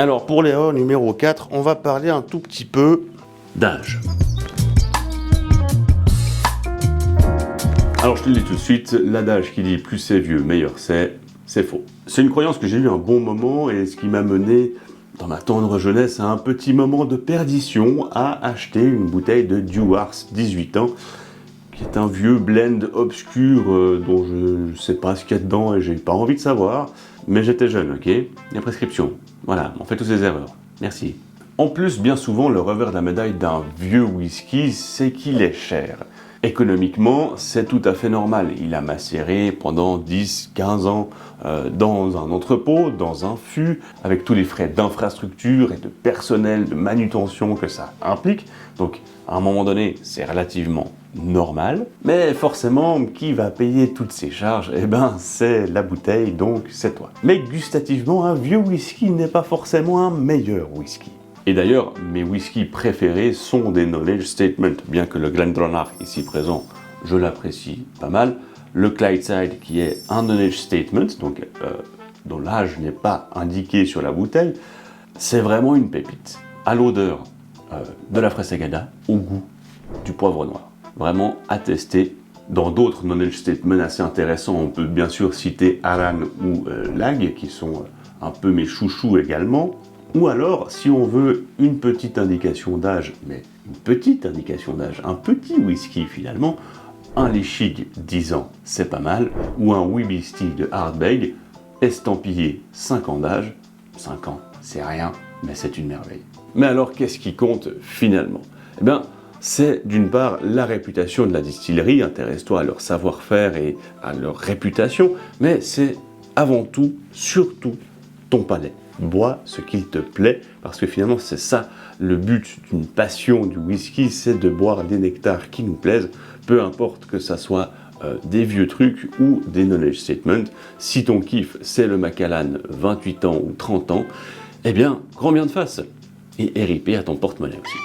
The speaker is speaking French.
Alors pour l'erreur numéro 4, on va parler un tout petit peu d'âge. Alors je te le dis tout de suite, l'adage qui dit plus c'est vieux, meilleur c'est faux. C'est une croyance que j'ai eue un bon moment et ce qui m'a mené dans ma tendre jeunesse à un petit moment de perdition à acheter une bouteille de Dewars 18 ans qui est un vieux blend obscur dont je ne sais pas ce qu'il y a dedans et j'ai pas envie de savoir, mais j'étais jeune, ok? Il y a prescription. Voilà, on fait toutes ces erreurs. Merci. En plus, bien souvent, le revers de la médaille d'un vieux whisky, c'est qu'il est cher. Économiquement, c'est tout à fait normal. Il a macéré pendant 10-15 ans dans un entrepôt, dans un fût, avec tous les frais d'infrastructure et de personnel, de manutention que ça implique. Donc, à un moment donné, c'est relativement normal. Mais forcément, qui va payer toutes ces charges? Eh ben, c'est la bouteille, donc c'est toi. Mais gustativement, un vieux whisky n'est pas forcément un meilleur whisky. Et d'ailleurs, mes whiskies préférés sont des knowledge statements, bien que le Glendronach ici présent, je l'apprécie pas mal. Le Clydeside qui est un knowledge statement, donc dont l'âge n'est pas indiqué sur la bouteille, c'est vraiment une pépite. À l'odeur de la fraise Agada, au goût du poivre noir. Vraiment à tester. Dans d'autres knowledge statements assez intéressants, on peut bien sûr citer Aran ou Lag, qui sont un peu mes chouchous également. Ou alors, si on veut une petite indication d'âge, mais une petite indication d'âge, un petit whisky finalement, un Lichig 10 ans, c'est pas mal, ou un Wibisty de Ardbeg, estampillé 5 ans d'âge, 5 ans, c'est rien, mais c'est une merveille. Mais alors, qu'est-ce qui compte finalement? Eh bien, c'est d'une part la réputation de la distillerie, intéresse-toi à leur savoir-faire et à leur réputation, mais c'est avant tout, surtout, ton palais. Bois ce qu'il te plaît, parce que finalement c'est ça le but d'une passion du whisky, c'est de boire des nectars qui nous plaisent, peu importe que ça soit des vieux trucs ou des knowledge statements. Si ton kiff c'est le Macallan 28 ans ou 30 ans, eh bien grand bien de face, et RIP à ton porte-monnaie aussi.